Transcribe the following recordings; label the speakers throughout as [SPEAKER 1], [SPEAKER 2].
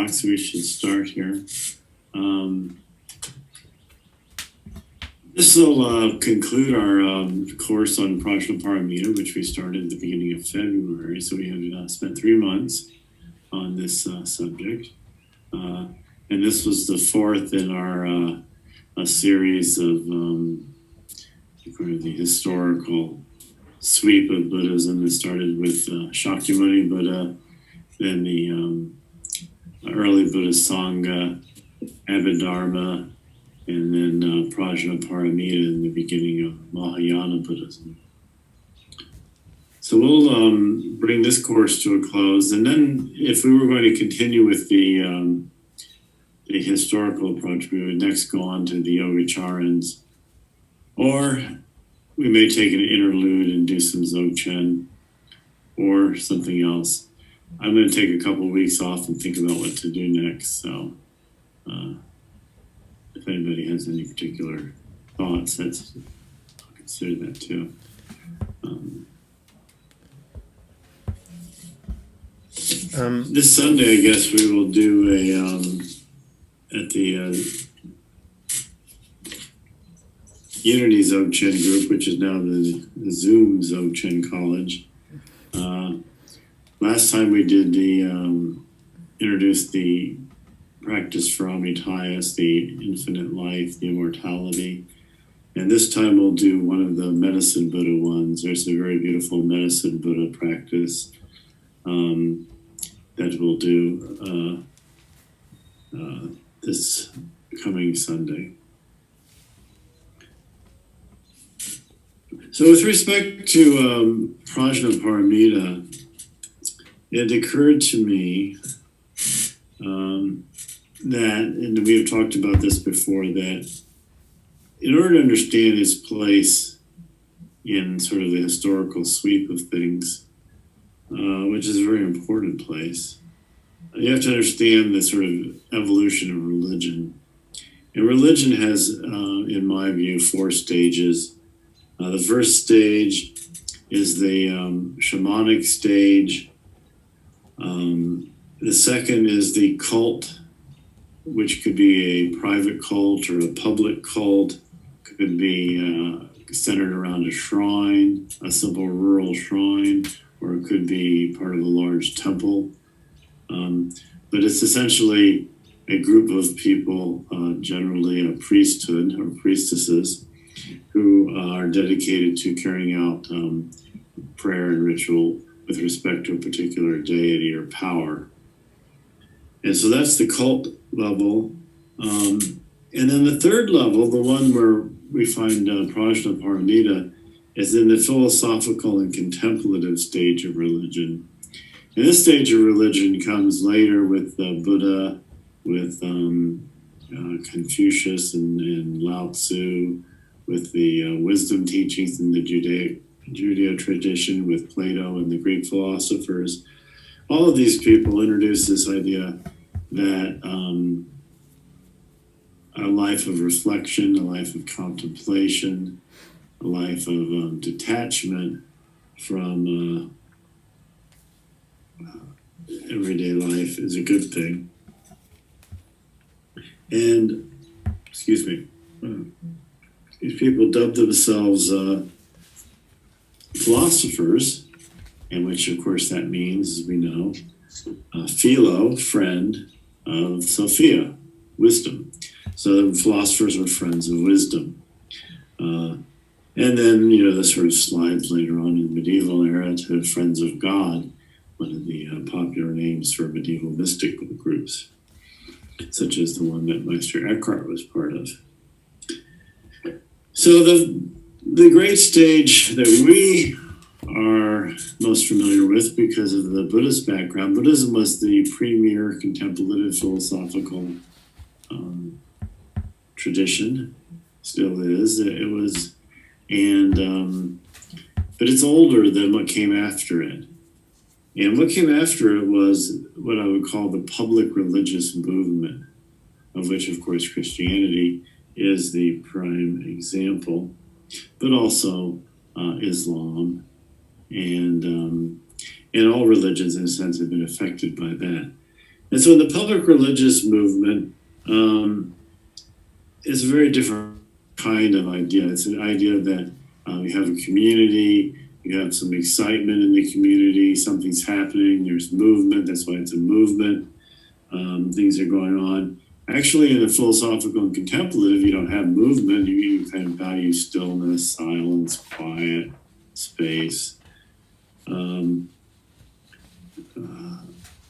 [SPEAKER 1] So we should start here. This will conclude our course on Prajnaparamita, which we started at the beginning of February. So we have spent 3 months on this subject. And this was the fourth in our a series of the historical sweep of Buddhism. It started with Shakyamuni Buddha, then the early Buddhist Sangha, Abhidharma, and then Prajnaparamita in the beginning of Mahayana Buddhism. So we'll bring this course to a close, and then if we were going to continue with the historical approach, we would next go on to the Yogacharans, or we may take an interlude and do some Dzogchen or something else. I'm going to take a couple of weeks off and think about what to do next. So if anybody has any particular thoughts, I'll consider that too. This Sunday, I guess we will do at the Unity Dzogchen group, which is now the Zoom Dzogchen College. Last time we did introduced the practice for Amitayus, the infinite life, the immortality. And this time we'll do one of the Medicine Buddha ones. There's a very beautiful Medicine Buddha practice that we'll do this coming Sunday. So with respect to Prajnaparamita, it occurred to me that, and we have talked about this before, that in order to understand his place in sort of the historical sweep of things, which is a very important place, you have to understand the sort of evolution of religion. And religion has, in my view, 4 stages. The first stage is the shamanic stage. The second is the cult, which could be a private cult or a public cult. Could be centered around a shrine, a simple rural shrine, or it could be part of a large temple. But it's essentially a group of people, generally a priesthood or priestesses, who are dedicated to carrying out prayer and ritual with respect to a particular deity or power. And so that's the cult level. And then the third level, the one where we find Prajnaparamita, is in the philosophical and contemplative stage of religion. And this stage of religion comes later with Buddha, with Confucius and Lao Tzu, with the wisdom teachings in the Judeo tradition, with Plato and the Greek philosophers. All of these people introduce this idea that a life of reflection, a life of contemplation, a life of detachment from everyday life is a good thing. And, these people dub themselves philosophers, and which of course that means, as we know, philo, friend of Sophia, wisdom. So the philosophers were friends of wisdom. And then, the sort of slides later on in the medieval era to friends of God, one of the popular names for medieval mystical groups, such as the one that Meister Eckhart was part of. So the great stage that we are most familiar with because of the Buddhist background, Buddhism was the premier contemplative philosophical tradition, still is. It was, but it's older than what came after it. And what came after it was what I would call the public religious movement, of which, of course, Christianity is the prime example, but also Islam and all religions, in a sense, have been affected by that. And so the public religious movement is a very different kind of idea. It's an idea that you have a community, you have some excitement in the community, something's happening, there's movement, that's why it's a movement, things are going on. Actually, in the philosophical and contemplative, you don't have movement, you kind of value stillness, silence, quiet, space.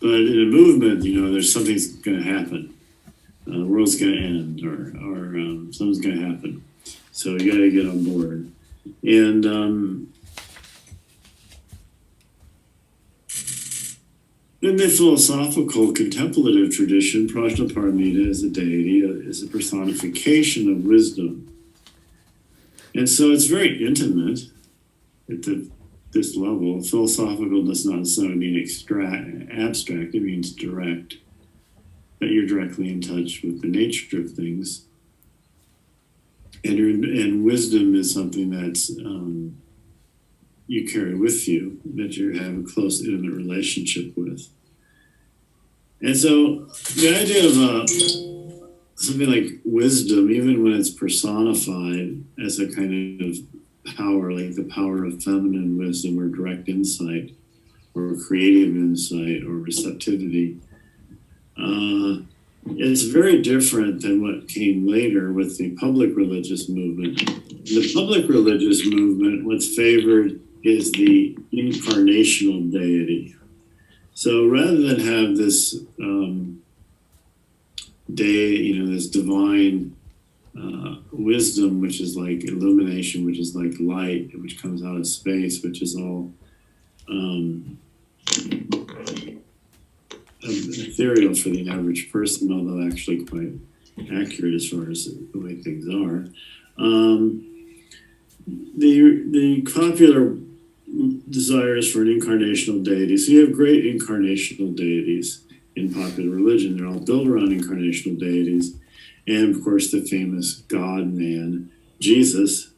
[SPEAKER 1] But in a movement, there's something's going to happen. The world's going to end, or something's going to happen. So you got to get on board. And in the philosophical contemplative tradition, Prajnaparamita is a deity, is a personification of wisdom. And so it's very intimate at this level. Philosophical does not necessarily mean abstract, it means direct, that you're directly in touch with the nature of things. And wisdom is something that's you carry with you, that you have a close, intimate relationship with. And so the idea of something like wisdom, even when it's personified as a kind of power, like the power of feminine wisdom or direct insight or creative insight or receptivity, it's very different than what came later with the public religious movement. The public religious movement, what's favored is the incarnational deity. So rather than have this this divine wisdom, which is like illumination, which is like light, which comes out of space, which is all ethereal for the average person, although actually quite accurate as far as the way things are. The popular desire is for an incarnational deity. So you have great incarnational deities in popular religion. They're all built around incarnational deities. And of course, the famous God-man, Jesus.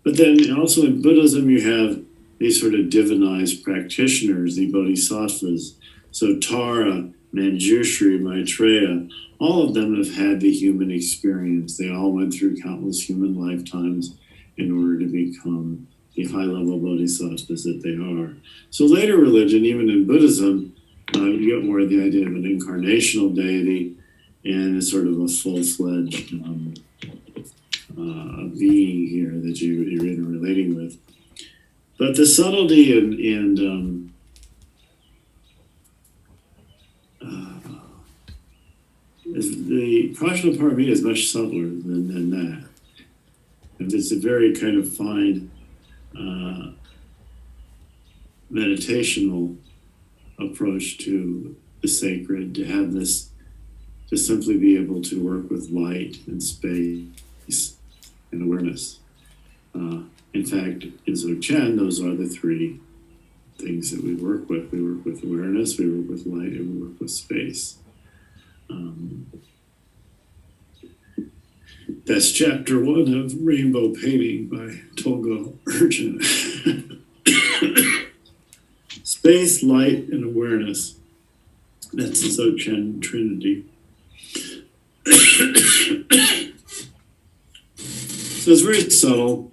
[SPEAKER 1] But then also in Buddhism, you have these sort of divinized practitioners, the bodhisattvas. So Tara, Manjushri, Maitreya, all of them have had the human experience. They all went through countless human lifetimes in order to become the high-level bodhisattvas that they are. So later religion, even in Buddhism, you get more of the idea of an incarnational deity and it's sort of a full-fledged being here that you're interrelating with. But the subtlety and the Prajnaparamita is much subtler than that. And it's a very kind of fine meditational approach to the sacred, to have this, to simply be able to work with light and space and awareness. In fact, in Dzogchen, those are the three things that we work with. We work with awareness, we work with light, and we work with space. That's chapter 1 of Rainbow Painting by Tolga Urchin. Space, light, and awareness. That's the Dzogchen Trinity. So it's very subtle.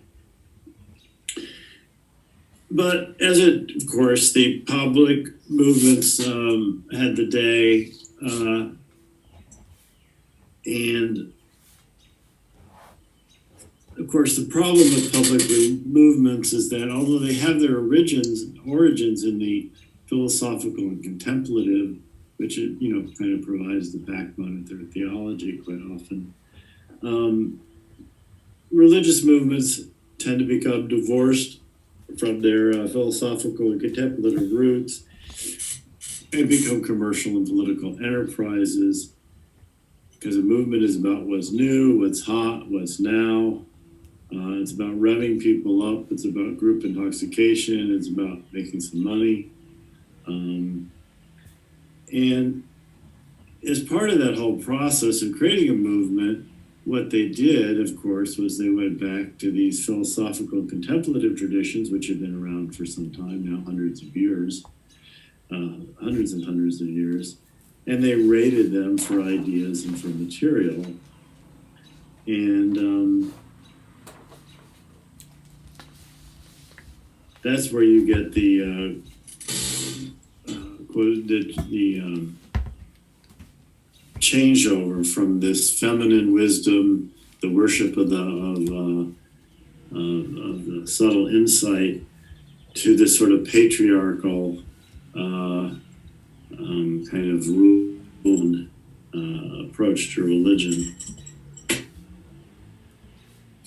[SPEAKER 1] But of course, the public movements had the day, and of course, the problem with public movements is that although they have their origins in the philosophical and contemplative, which kind of provides the backbone of their theology quite often, religious movements tend to become divorced from their philosophical and contemplative roots and become commercial and political enterprises, because a movement is about what's new, what's hot, what's now. It's about revving people up. It's about group intoxication. It's about making some money. And as part of that whole process of creating a movement, what they did, of course, was they went back to these philosophical and contemplative traditions, which have been around for some time now, hundreds of years, hundreds and hundreds of years. and they rated them for ideas and for material. And that's where you get the changeover from this feminine wisdom, the worship of the subtle insight, to this sort of patriarchal kind of ruled approach to religion.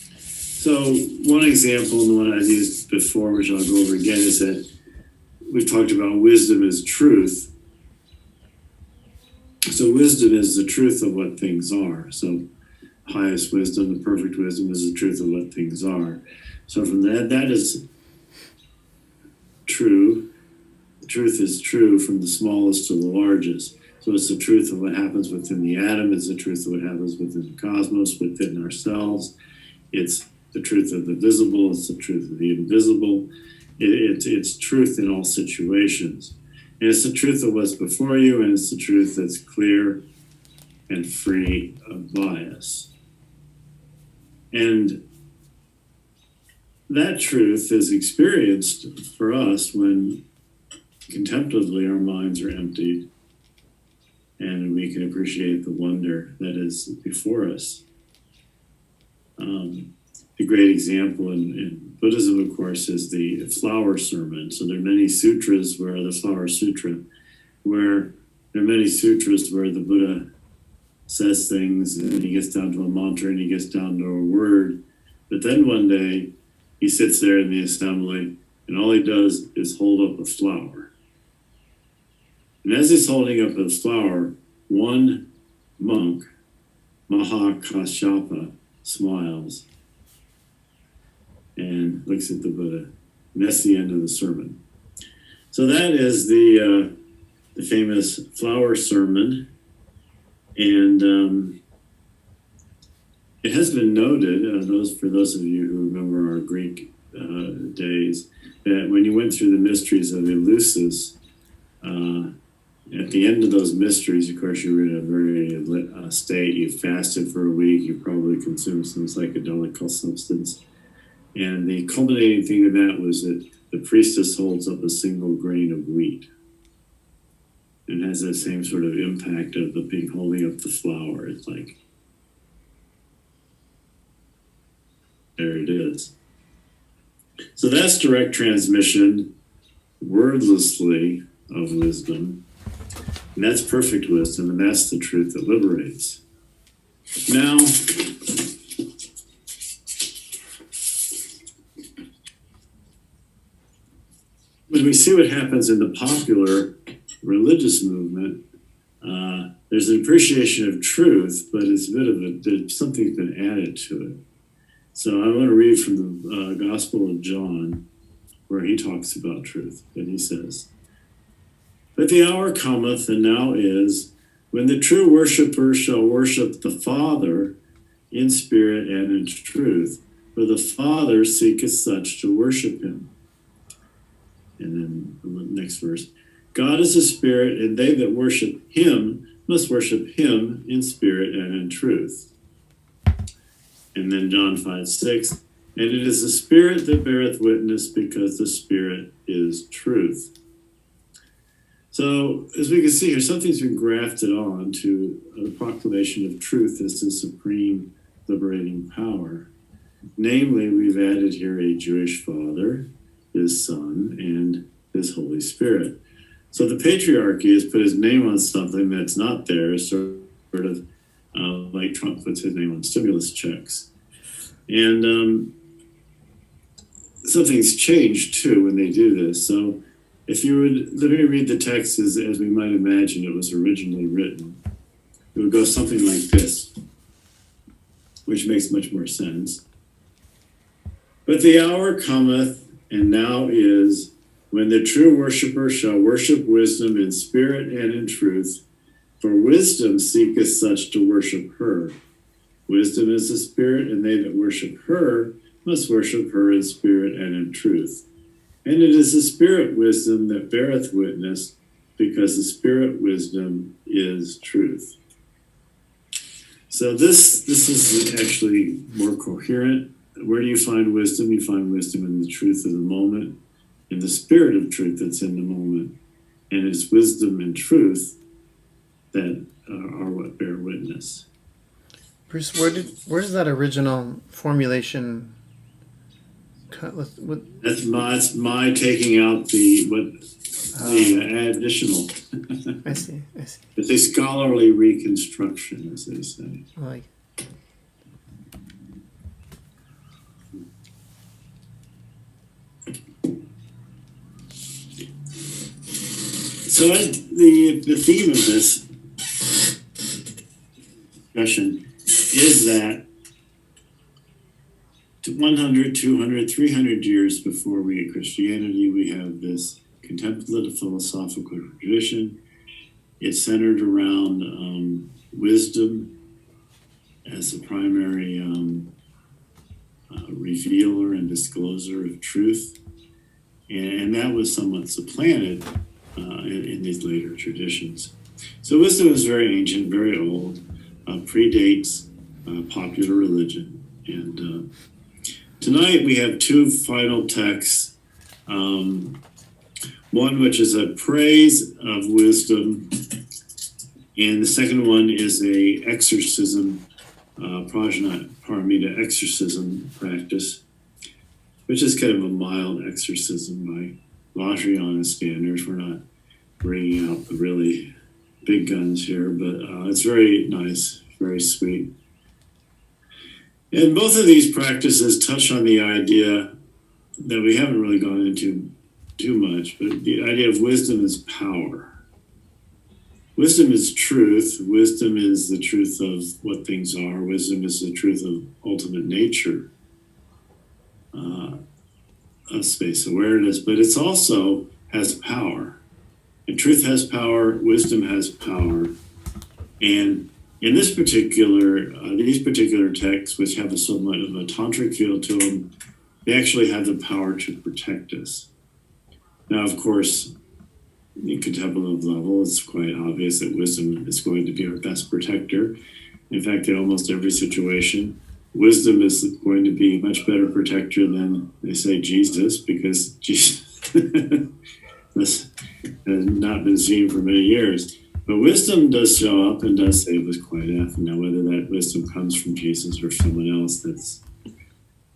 [SPEAKER 1] So one example, and the one I've used before, which I'll go over again, is that we've talked about wisdom as truth. So wisdom is the truth of what things are. So highest wisdom, the perfect wisdom, is the truth of what things are. So from that is true. The truth is true from the smallest to the largest. So it's the truth of what happens within the atom. It's the truth of what happens within the cosmos, within ourselves. It's the truth of the visible. It's the truth of the invisible. It's truth in all situations. And it's the truth of what's before you, and it's the truth that's clear and free of bias. And that truth is experienced for us when contemplatively our minds are emptied and we can appreciate the wonder that is before us. A great example in Buddhism, of course, is the flower sermon. So there are many sutras where the flower sutra, where there are many sutras where the Buddha says things and he gets down to a mantra and he gets down to a word. But then one day he sits there in the assembly and all he does is hold up a flower. And as he's holding up the flower, one monk, Mahakasyapa, smiles and looks at the Buddha. And that's the end of the sermon. So that is the famous flower sermon. And it has been noted, for those of you who remember our Greek days, that when you went through the mysteries of Eleusis, at the end of those mysteries, of course, you were in a very lit state. You fasted for a week. You probably consumed some psychedelic substance. And the culminating thing of that was that the priestess holds up a single grain of wheat. And has that same sort of impact of the being holding up the flower. It's like, there it is. So that's direct transmission, wordlessly, of wisdom. And that's perfect wisdom, and that's the truth that liberates. Now, when we see what happens in the popular religious movement, there's an appreciation of truth, but it's a bit of something's been added to it. So I want to read from the Gospel of John, where he talks about truth, and he says, "But the hour cometh, and now is, when the true worshipper shall worship the Father in spirit and in truth, for the Father seeketh such to worship him." And then the next verse, "God is a spirit, and they that worship him must worship him in spirit and in truth." And then John 5:6, "And it is the Spirit that beareth witness, because the Spirit is truth." So, as we can see here, something's been grafted on to the proclamation of truth as the supreme liberating power. Namely, we've added here a Jewish Father, his Son, and his Holy Spirit. So the patriarchy has put his name on something that's not there, sort of like Trump puts his name on stimulus checks. And something's changed too when they do this. So if you would, let me read the text as we might imagine it was originally written. It would go something like this, which makes much more sense. "But the hour cometh, and now is, when the true worshipper shall worship wisdom in spirit and in truth, for wisdom seeketh such to worship her. Wisdom is the spirit, and they that worship her must worship her in spirit and in truth. And it is the spirit wisdom that beareth witness, because the spirit wisdom is truth. So this is actually more coherent. Where do you find wisdom? You find wisdom in the truth of the moment, in the spirit of truth that's in the moment. And it's wisdom and truth that are what bear witness.
[SPEAKER 2] Bruce, where does that original formulation cut?
[SPEAKER 1] That's my taking out the additional.
[SPEAKER 2] I see.
[SPEAKER 1] It's a scholarly reconstruction, as they say.
[SPEAKER 2] Like.
[SPEAKER 1] So the theme of this discussion is that 100, 200, 300 years before we get Christianity, we have this contemplative philosophical tradition. It's centered around wisdom as the primary revealer and discloser of truth. And that was somewhat supplanted in these later traditions. So wisdom is very ancient, very old, predates popular religion. And tonight we have two final texts. One which is a praise of wisdom, and the second one is a exorcism, prajna paramita exorcism practice, which is kind of a mild exorcism by Vajrayana standards. We're not bringing out the really big guns here, but it's very nice, very sweet. And both of these practices touch on the idea that we haven't really gone into too much, but the idea of wisdom is power. Wisdom is truth. Wisdom is the truth of what things are. Wisdom is the truth of ultimate nature, of space awareness, but it's also has power. And truth has power, wisdom has power. And in this particular, these particular texts, which have a somewhat of a tantric feel to them, they actually have the power to protect us. Now, of course, in contemplative level, it's quite obvious that wisdom is going to be our best protector. In fact, in almost every situation, wisdom is going to be a much better protector than, they say, Jesus, because Jesus has not been seen for many years. But wisdom does show up and does save us quite often. Now, whether that wisdom comes from Jesus or someone else, that's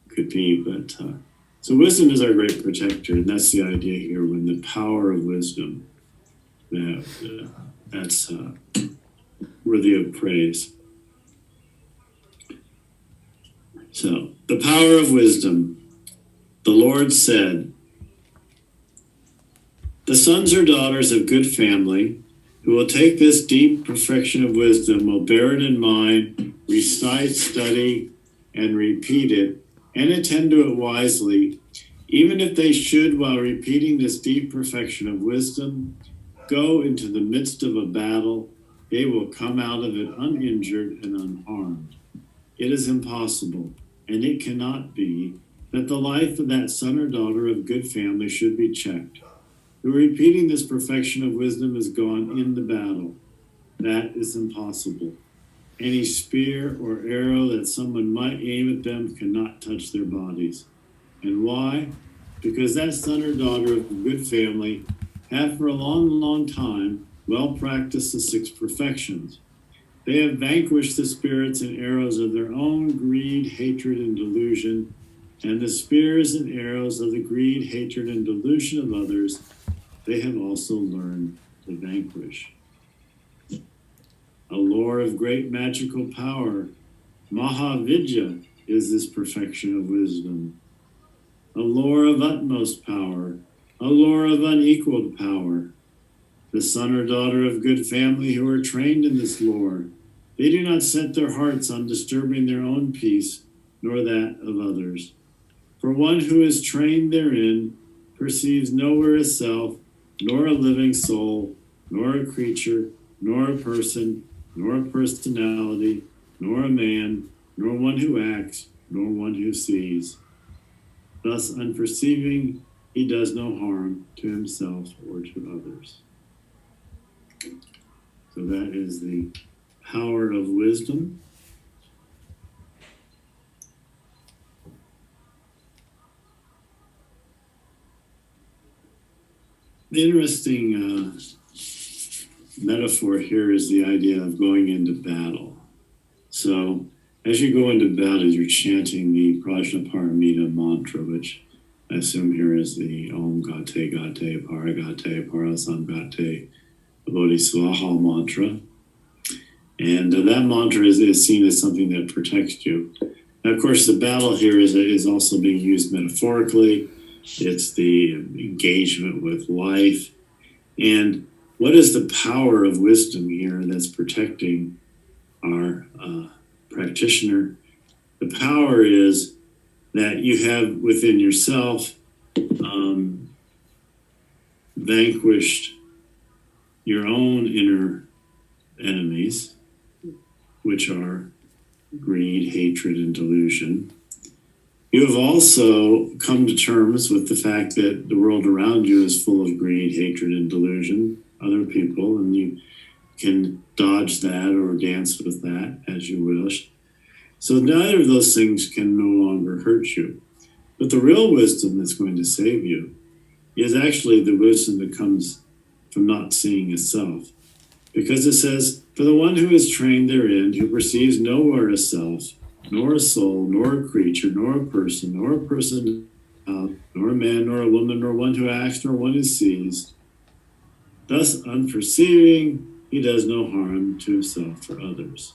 [SPEAKER 1] could be. But so wisdom is our great protector, and that's the idea here. When the power of wisdom, that's worthy of praise. So, the power of wisdom. The Lord said, "The sons or daughters of good family who will take this deep perfection of wisdom will bear it in mind, recite, study, and repeat it, and attend to it wisely, even if they should, while repeating this deep perfection of wisdom, go into the midst of a battle, they will come out of it uninjured and unharmed. It is impossible, and it cannot be, that the life of that son or daughter of good family should be checked. Who repeating this perfection of wisdom is gone in the battle. That is impossible. Any spear or arrow that someone might aim at them cannot touch their bodies. And why? Because that son or daughter of a good family have for a long, long time well practiced the 6 perfections. They have vanquished the spirits and arrows of their own greed, hatred, and delusion, and the spears and arrows of the greed, hatred, and delusion of others they have also learned to vanquish. A lore of great magical power, Mahavidya, is this perfection of wisdom. A lore of utmost power, a lore of unequaled power. The son or daughter of good family who are trained in this lore, they do not set their hearts on disturbing their own peace, nor that of others. For one who is trained therein perceives nowhere a self, nor a living soul, nor a creature, nor a person, nor a personality, nor a man, nor one who acts, nor one who sees. Thus, unperceiving, he does no harm to himself or to others." So that is the power of wisdom. The interesting metaphor here is the idea of going into battle. So as you go into battle, you're chanting the Prajnaparamita mantra, which I assume here is the Om Gate Gate Paragate Parasamgate Bodhisvaha mantra. And that mantra is seen as something that protects you. Now, of course, the battle here is also being used metaphorically. It's the engagement with life. And what is the power of wisdom here that's protecting our practitioner? The power is that you have within yourself vanquished your own inner enemies, which are greed, hatred, and delusion. You have also come to terms with the fact that the world around you is full of greed, hatred, and delusion, other people, and you can dodge that or dance with that as you wish. So neither of those things can no longer hurt you. But the real wisdom that's going to save you is actually the wisdom that comes from not seeing itself. Because it says, for the one who is trained therein, who perceives nowhere a self, nor a soul, nor a creature, nor a person, nor nor a man, nor a woman, nor one who acts, nor one who sees, thus unperceiving, he does no harm to himself or others.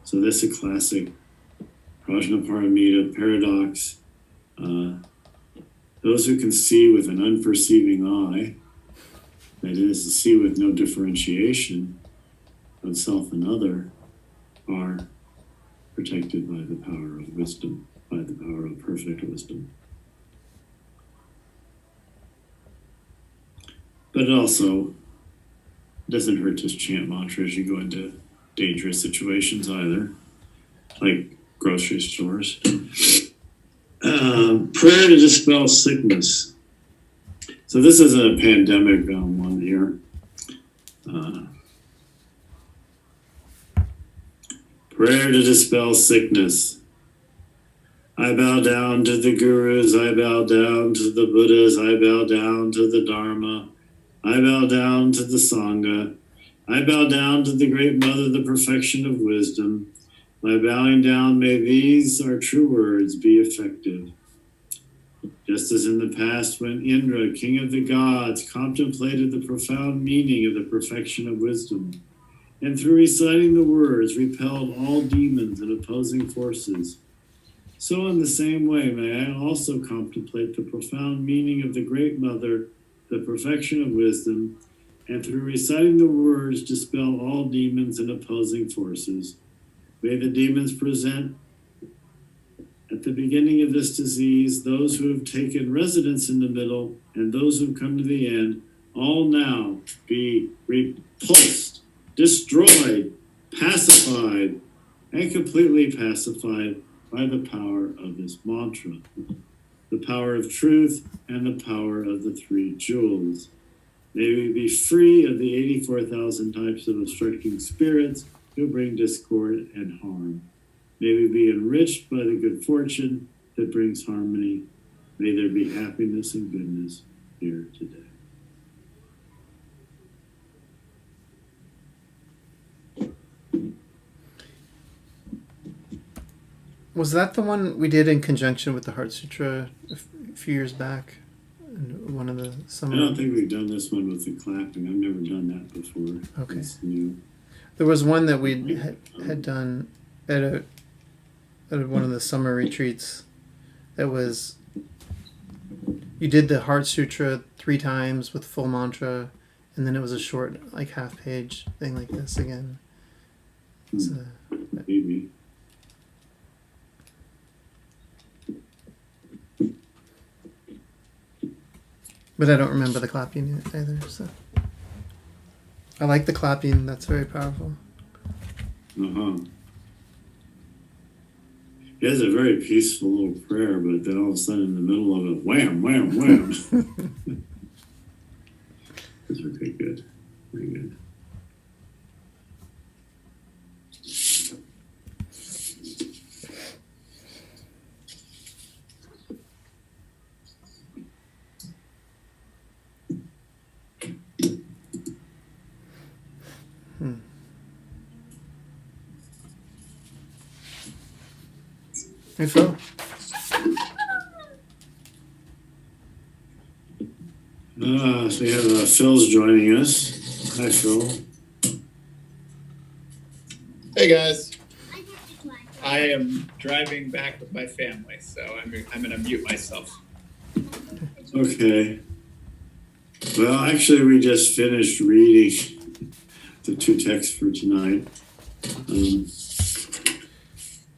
[SPEAKER 1] So that's a classic Prajnaparamita paradox. Those who can see with an unperceiving eye, that is, to see with no differentiation of self and other, are protected by the power of wisdom, by the power of perfect wisdom. But it also doesn't hurt to chant mantra as you go into dangerous situations either, like grocery stores. Prayer to dispel sickness. So this is a pandemic one here. Prayer to dispel sickness. I bow down to the gurus, I bow down to the Buddhas, I bow down to the Dharma, I bow down to the Sangha, I bow down to the Great Mother, the perfection of wisdom. By bowing down, may these, our true words, be effective. Just as in the past, when Indra, king of the gods, contemplated the profound meaning of the perfection of wisdom, and through reciting the words, repelled all demons and opposing forces, so in the same way may I also contemplate the profound meaning of the Great Mother, the perfection of wisdom, and through reciting the words, dispel all demons and opposing forces. May the demons present at the beginning of this disease, those who have taken residence in the middle, and those who have come to the end, all now be repulsed, destroyed, pacified, and completely pacified by the power of this mantra, the power of truth and the power of the three jewels. May we be free of the 84,000 types of obstructing spirits who bring discord and harm. May we be enriched by the good fortune that brings harmony. May there be happiness and goodness here today.
[SPEAKER 2] Was that the one we did in conjunction with the Heart Sutra a few years back? In one of the summer.
[SPEAKER 1] I don't think we've done this one with the clapping. I've never done that before.
[SPEAKER 2] Okay.
[SPEAKER 1] It's new.
[SPEAKER 2] There was one that we had done at one of the summer retreats. That was, you did the Heart Sutra 3 times with full mantra, and then it was a short, like half-page thing like this again.
[SPEAKER 1] Maybe.
[SPEAKER 2] But I don't remember the clapping either. So I like the clapping. That's very powerful.
[SPEAKER 1] Uh-huh. It has a very peaceful little prayer, but then all of a sudden in the middle of it, wham, wham, wham. It's very good. Very good.
[SPEAKER 2] Hey, Phil.
[SPEAKER 1] So we have Phil's joining us. Hi, Phil.
[SPEAKER 3] Hey guys, I am driving back with my family, so I'm gonna mute myself.
[SPEAKER 1] Okay. Well, actually, we just finished reading the two texts for tonight.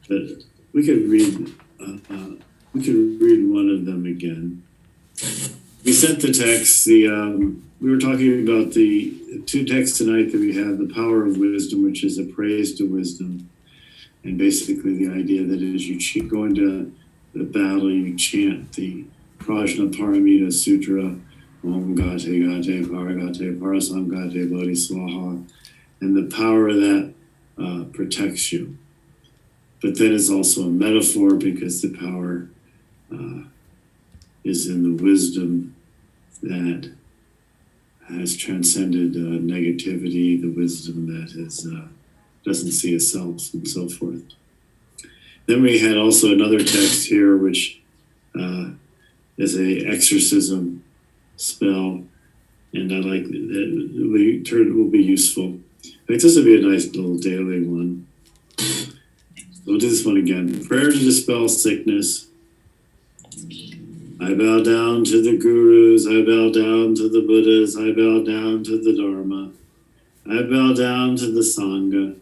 [SPEAKER 1] But we could read. We could read one of them again. We sent the text. We were talking about the two texts tonight that we have: the power of wisdom, which is a praise to wisdom, and basically the idea that as you go into the battle, you chant the Prajnaparamita Sutra, Om Gate Gate Paragate Parasamgate Bodhiswaha, and the power of that protects you. But then it's also a metaphor because the power is in the wisdom that has transcended negativity, the wisdom that doesn't see itself, and so forth. Then we had also another text here, which is a exorcism spell, and I like that will be useful. I think this would be a nice little daily one. So we'll do this one again. Prayer to dispel sickness. I bow down to the gurus, I bow down to the Buddhas, I bow down to the Dharma, I bow down to the Sangha,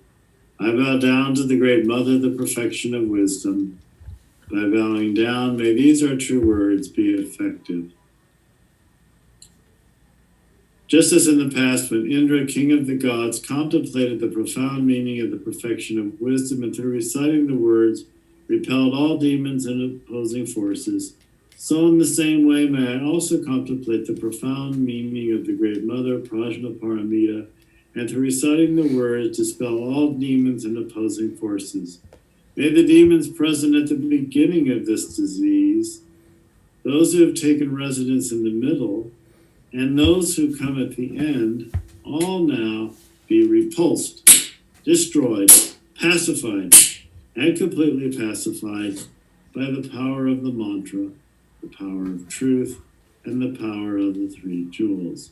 [SPEAKER 1] I bow down to the Great Mother, the perfection of wisdom. By bowing down, may these our true words be effective. Just as in the past, when Indra, king of the gods, contemplated the profound meaning of the perfection of wisdom and through reciting the words, repelled all demons and opposing forces, so in the same way may I also contemplate the profound meaning of the Great Mother, Prajnaparamita, and through reciting the words, dispel all demons and opposing forces. May the demons present at the beginning of this disease, those who have taken residence in the middle, and those who come at the end, all now be repulsed, destroyed, pacified, and completely pacified by the power of the mantra, the power of truth, and the power of the three jewels.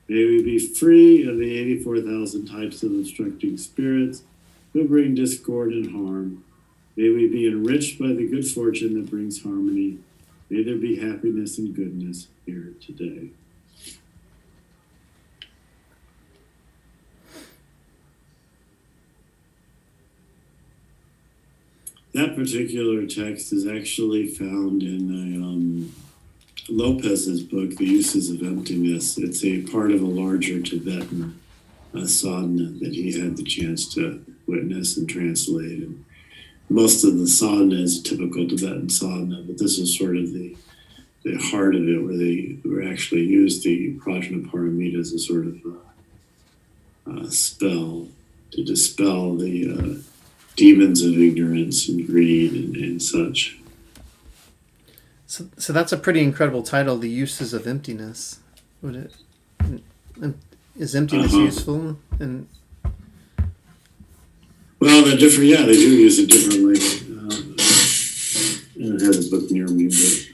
[SPEAKER 1] May we be free of the 84,000 types of obstructing spirits who bring discord and harm. May we be enriched by the good fortune that brings harmony. May there be happiness and goodness here today. That particular text is actually found in Lopez's book, The Uses of Emptiness. It's a part of a larger Tibetan sadhana that he had the chance to witness and translate. And most of the sadhana is typical Tibetan sadhana, but this is sort of the heart of it, where they actually used the Prajnaparamita as a sort of spell to dispel the demons of ignorance and greed and such.
[SPEAKER 2] So that's a pretty incredible title, The Uses of Emptiness. Is emptiness useful? And
[SPEAKER 1] well, they're different. Yeah, they do use it differently. I don't have the book near me, but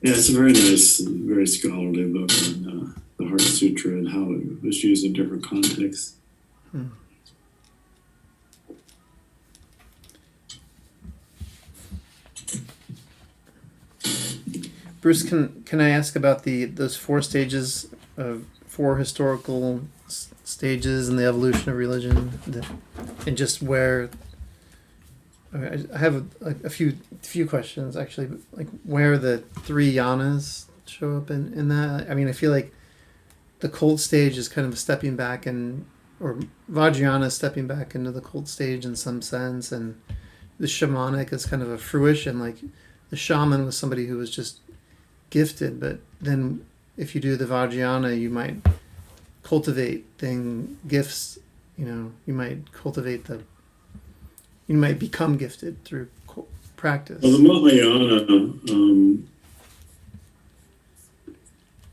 [SPEAKER 1] yeah, it's a very nice, very scholarly book on the Heart Sutra and how it was used in different contexts.
[SPEAKER 2] Bruce, can I ask about those four stages of four historical stages in the evolution of religion, and just where I have a few questions actually, like where the three yanas show up in that. I mean, I feel like the cult stage is kind of stepping back, or Vajrayana is stepping back into the cult stage in some sense, and the shamanic is kind of a fruition. Like the shaman was somebody who was just gifted, but then if you do the Vajrayana, you might cultivate gifts. You might you might become gifted through practice.
[SPEAKER 1] Well, the Mahayana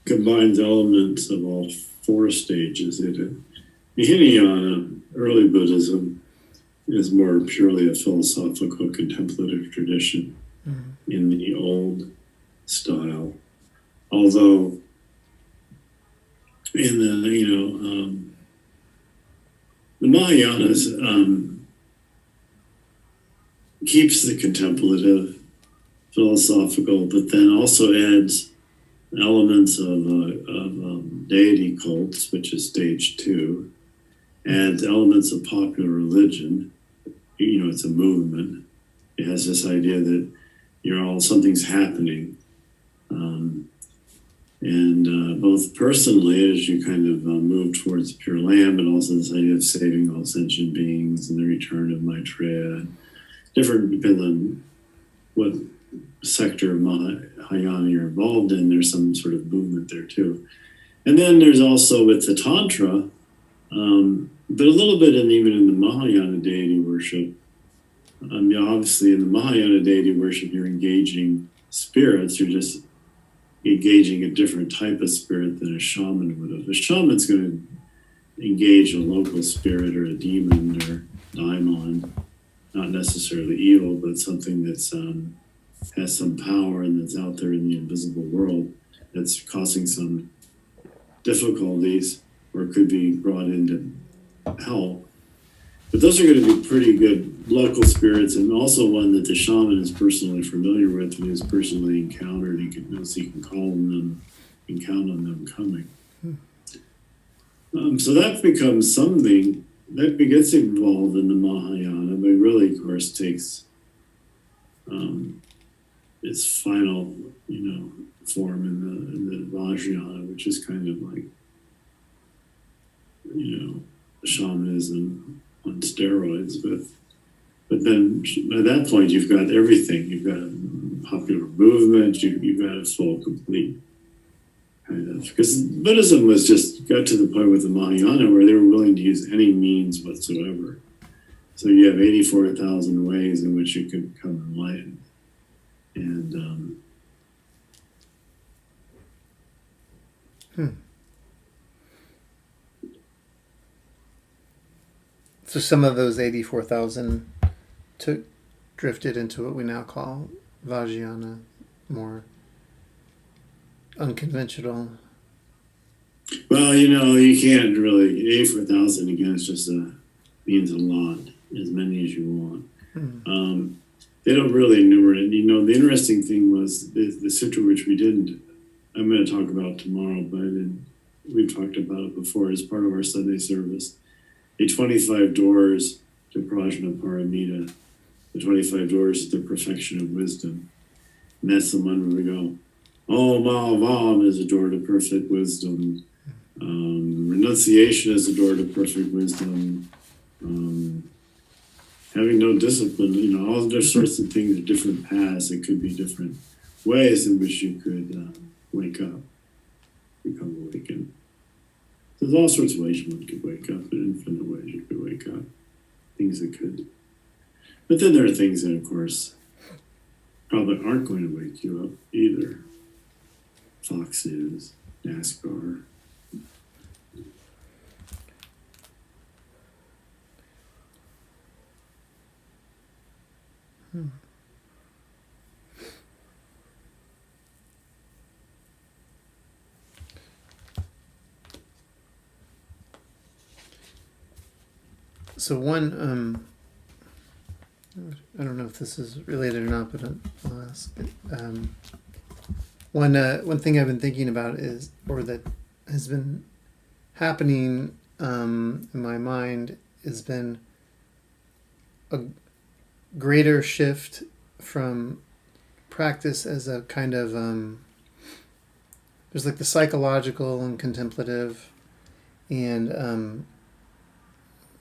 [SPEAKER 1] combines elements of all four stages. The Hinayana, early Buddhism, is more purely a philosophical contemplative tradition in the old style. Although in the Mahayanas keeps the contemplative, philosophical, but then also adds elements of deity cults, which is stage 2, adds elements of popular religion. It's a movement. It has this idea that something's happening. And both personally, as you kind of move towards Pure Land, but also this idea of saving all sentient beings and the return of Maitreya. Different depends on what sector of Mahayana you're involved in. There's some sort of movement there too. And then there's also with the Tantra, but a little bit even in the Mahayana deity worship. Obviously in the Mahayana deity worship, you're engaging spirits. You're just engaging a different type of spirit than a shaman would have. A shaman's going to engage a local spirit or a demon or daimon, not necessarily evil, but something that's has some power and that's out there in the invisible world that's causing some difficulties or could be brought into hell. But those are going to be pretty good local spirits, and also one that the shaman is personally familiar with and has personally encountered. He can call on them and count on them coming. So that becomes something that gets involved in the Mahayana, but really, of course, takes its final, form in the Vajrayana, which is kind of like, shamanism on steroids, but then at that point you've got everything. You've got a popular movement. You've got a full, complete kind of, because Buddhism got to the point with the Mahayana where they were willing to use any means whatsoever. So you have 84,000 ways in which you could become enlightened, and
[SPEAKER 2] So some of those 84,000 drifted into what we now call Vajrayana, more unconventional.
[SPEAKER 1] Well, you can't really 84,000 again. It's just means a lot, as many as you want. They don't really enumerate. The interesting thing was the sutra, which I'm going to talk about tomorrow, but we've talked about it before as part of our Sunday service. The 25 doors to Prajnaparamita, the 25 doors to the perfection of wisdom. And that's the one where we go, Mahavam is a door to perfect wisdom. Renunciation is a door to perfect wisdom. Having no discipline, all those sorts of things are different paths. It could be different ways in which you could wake up, become awakened. There's all sorts of ways one could wake up, and infinite ways you could wake up. Things that could. But then there are things that, of course, probably aren't going to wake you up either. Fox News, NASCAR.
[SPEAKER 2] So one, I don't know if this is related or not, but I'll ask. One thing I've been thinking about that has been happening in my mind, has been a greater shift from practice as a kind of there's like the psychological and contemplative and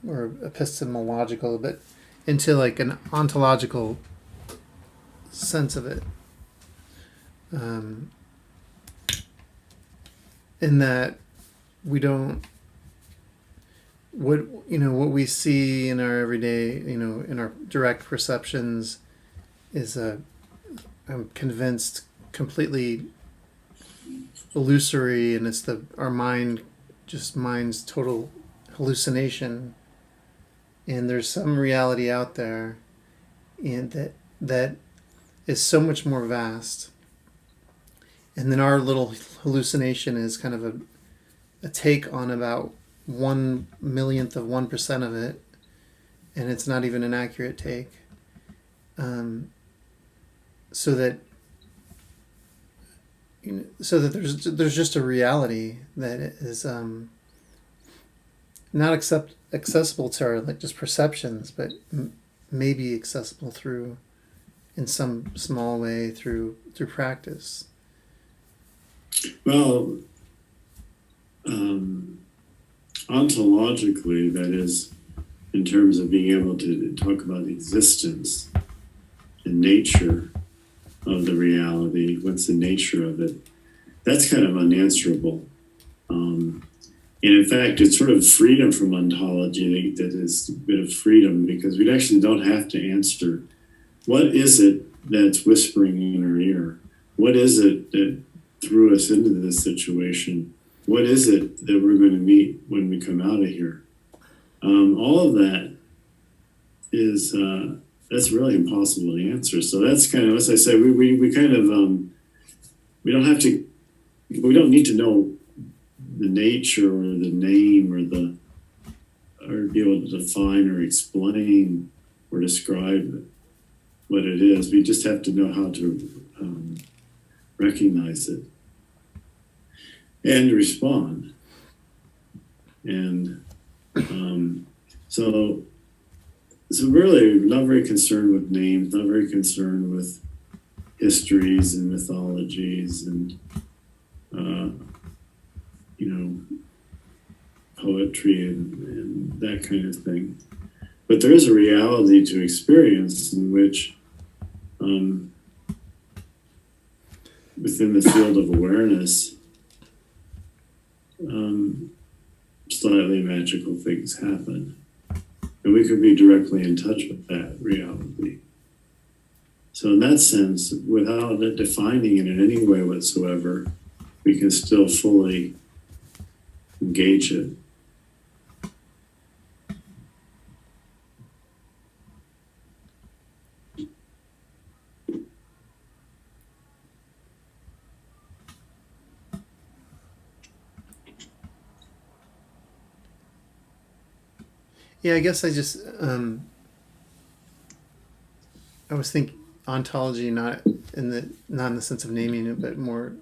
[SPEAKER 2] or epistemological, but into like an ontological sense of it. In that we don't, what we see in our everyday, in our direct perceptions is I'm convinced completely illusory, and it's our mind's total hallucination. and there's some reality out there, and that is so much more vast. And then our little hallucination is kind of a take on about 1/1,000,000% of it, and it's not even an accurate take. So that there's just a reality that is not accessible to our like just perceptions, but maybe accessible through in some small way through practice.
[SPEAKER 1] Well, ontologically, that is, in terms of being able to talk about existence and nature of the reality, what's the nature of it, that's kind of unanswerable. And in fact, it's sort of freedom from ontology that is a bit of freedom, because we actually don't have to answer what is it that's whispering in our ear? What is it that threw us into this situation? What is it that we're going to meet when we come out of here? All of that is that's really impossible to answer. So that's kind of, as I said, we kind of we don't need to know the nature or the name or be able to define or explain or describe what it is. We just have to know how to recognize it and respond. And so really not very concerned with names, not very concerned with histories and mythologies and poetry and that kind of thing. But there is a reality to experience in which within the field of awareness, slightly magical things happen. And we could be directly in touch with that reality. So in that sense, without defining it in any way whatsoever, we can still fully engage it.
[SPEAKER 2] Yeah, I guess I just I was thinking ontology not in the sense of naming it, but more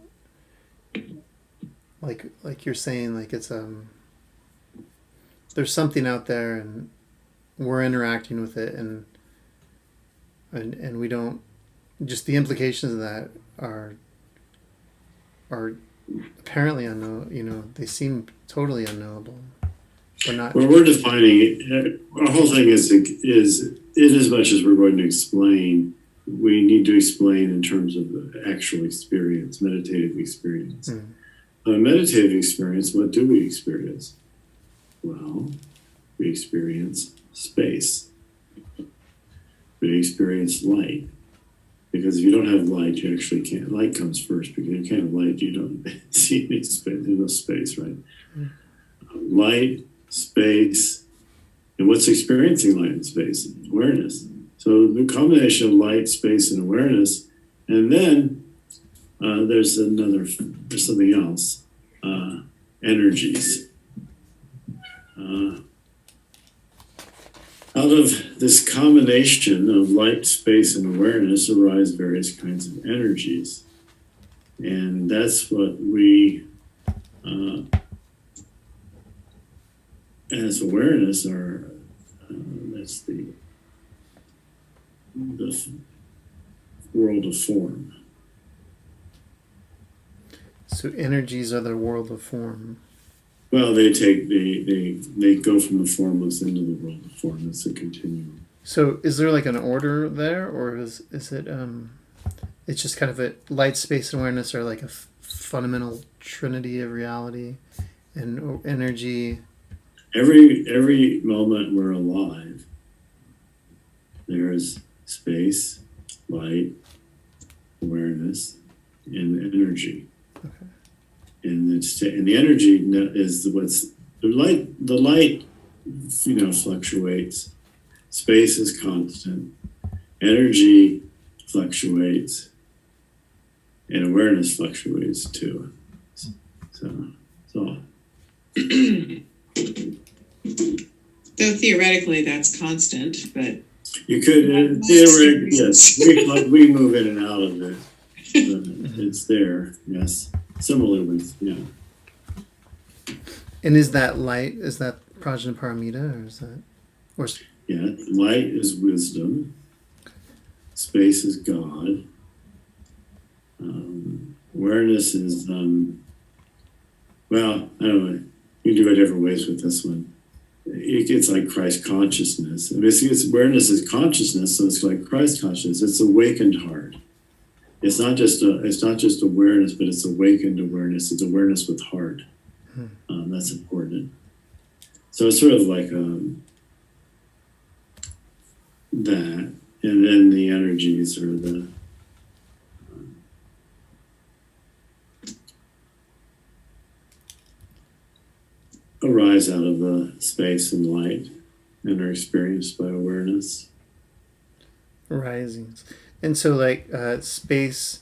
[SPEAKER 2] like you're saying, like it's there's something out there and we're interacting with it, and we don't, just the implications of that are apparently unknown. They seem totally unknowable. We're not.
[SPEAKER 1] Well, we're defining it. Our whole thing is in as much as we're going to explain, we need to explain in terms of the actual experience, meditative experience. Meditative experience, what do we experience? Well, we experience space. We experience light. Because if you don't have light, you actually can't. Light comes first, because if you can't have light, you don't see any space. There's no space, right? Light, space, and what's experiencing light and space? Awareness. So the combination of light, space, and awareness, and then there's something else, energies. Out of this combination of light, space, and awareness arise various kinds of energies. And that's what we, as awareness, are, that's the world of form.
[SPEAKER 2] So energies are the world of form.
[SPEAKER 1] Well, they go from the formless into the world of form. It's a continuum.
[SPEAKER 2] So is there like an order there, or is it it's just kind of a light, space, and awareness are like a fundamental trinity of reality and energy?
[SPEAKER 1] Every moment we're alive, there's space, light, awareness, and energy.
[SPEAKER 2] Okay.
[SPEAKER 1] And the energy is what's the light. The light fluctuates. Space is constant. Energy fluctuates, and awareness fluctuates too. So
[SPEAKER 4] Though theoretically that's constant, but
[SPEAKER 1] you could, theoretically, yes, we move in and out of it. It's there, yes. Similar with,
[SPEAKER 2] And is that light? Is that Prajnaparamita, or is that, or
[SPEAKER 1] yeah, light is wisdom. Space is God. Awareness is, well, I don't know. You can do it different ways with this one. It's like Christ consciousness. I mean, it's awareness is consciousness, so it's like Christ consciousness. It's awakened heart. It's not just awareness, but it's awakened awareness. It's awareness with heart. That's important. So it's sort of like that, and then the energies or the arise out of the space and light and are experienced by awareness.
[SPEAKER 2] risings? And so, like, space,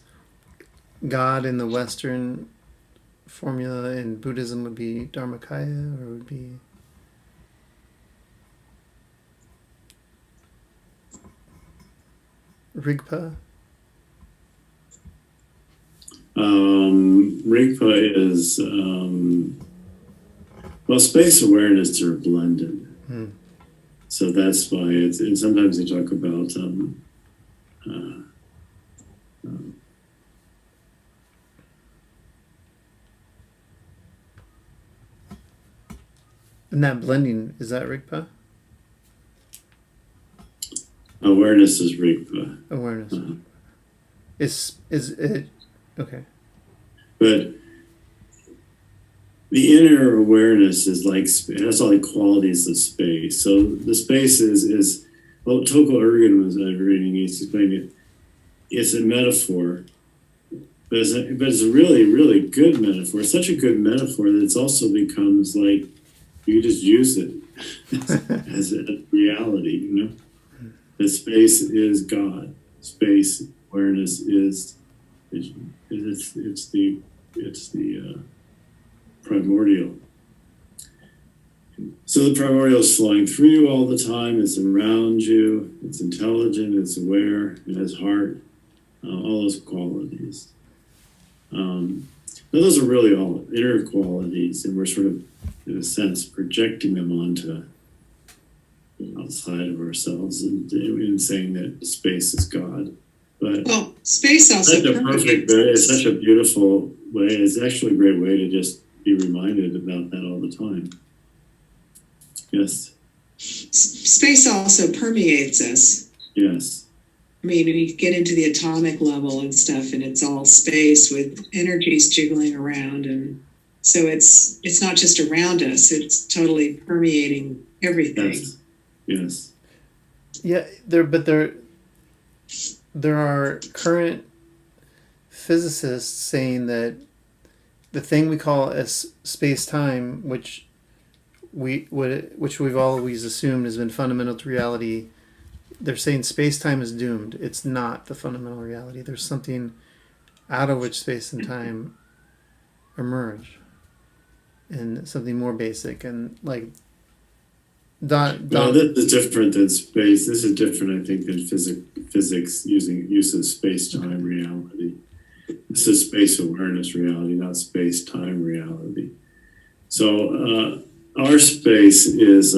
[SPEAKER 2] God in the Western formula in Buddhism would be Dharmakaya, or would be Rigpa?
[SPEAKER 1] Rigpa is, well, space awareness are blended. So that's why it's, and sometimes they talk about,
[SPEAKER 2] And that blending, is that Rigpa?
[SPEAKER 1] awareness is Rigpa.
[SPEAKER 2] Awareness. Is it okay?
[SPEAKER 1] But the inner awareness is like, it has all the qualities of space. So the space is well, Toko Ergen was reading, he's explaining it. It's a metaphor, but it's a really, really good metaphor. It's such a good metaphor that it also becomes like, you just use it as a reality, The space is God. Space awareness is it's the primordial. So the primordial is flowing through you all the time. It's around you. It's intelligent. It's aware. It has heart. All those qualities. But those are really all inner qualities, and we're sort of, in a sense, projecting them onto outside of ourselves and saying that space is God. But
[SPEAKER 4] well, space also
[SPEAKER 1] it's such a beautiful way. It's actually a great way to just be reminded about that all the time. Yes.
[SPEAKER 4] Space also permeates us.
[SPEAKER 1] Yes.
[SPEAKER 4] I mean, when you get into the atomic level and stuff, and it's all space with energies jiggling around, and so it's not just around us; it's totally permeating everything.
[SPEAKER 1] Yes. Yes.
[SPEAKER 2] Yeah, there are current physicists saying that the thing we call as space-time, which we've always assumed has been fundamental to reality, they're saying space-time is doomed. It's not the fundamental reality. There's something out of which space and time emerge, and something more basic, and like
[SPEAKER 1] Well, this is different than space. This is different, I think, than physics uses space-time reality. This is space awareness reality, not space-time reality. So our space is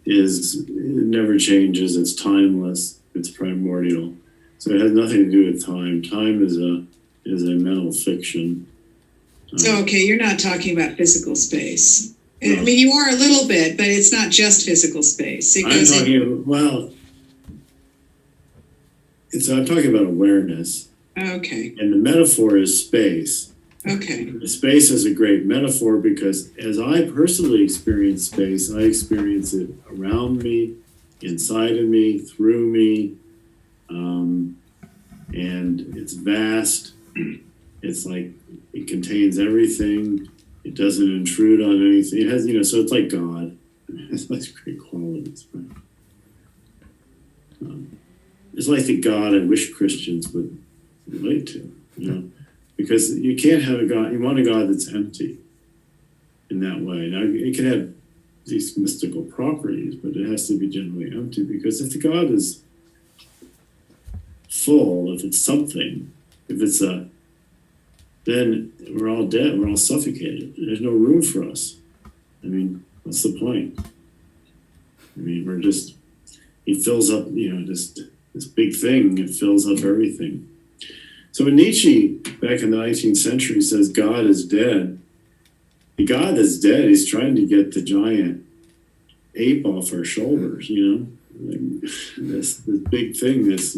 [SPEAKER 1] it never changes. It's timeless. It's primordial. So it has nothing to do with time. Time is a mental fiction.
[SPEAKER 4] So okay, you're not talking about physical space.
[SPEAKER 1] No.
[SPEAKER 4] I mean, you are a little bit, but it's not just physical space.
[SPEAKER 1] I'm talking about awareness.
[SPEAKER 4] Okay.
[SPEAKER 1] And the metaphor is space.
[SPEAKER 4] Okay.
[SPEAKER 1] Space is a great metaphor because as I personally experience space, I experience it around me, inside of me, through me, and it's vast. It's like it contains everything. It doesn't intrude on anything. It has, so it's like God. It has like great qualities. Right? It's like the God I wish Christians would relate to, because you can't have a God. You want a God that's empty in that way. Now, it can have these mystical properties, but it has to be generally empty, because if the God is full, if it's something, if it's then we're all dead, we're all suffocated. There's no room for us. I mean, what's the point? I mean, he fills up, this big thing, it fills up everything. So when Nietzsche, back in the 19th century, says God is dead, the God that's dead is trying to get the giant ape off our shoulders, this big thing that's,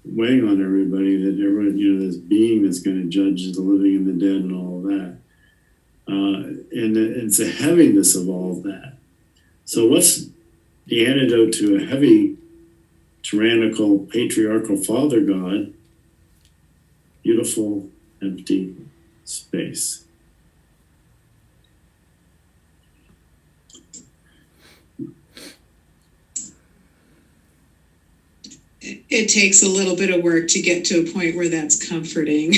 [SPEAKER 1] weighing on everybody, that everyone, this being that's going to judge the living and the dead and all of that. And it's the heaviness of all of that. So what's the antidote to a heavy, tyrannical, patriarchal father God? Beautiful, empty space.
[SPEAKER 4] It takes a little bit of work to get to a point where that's comforting.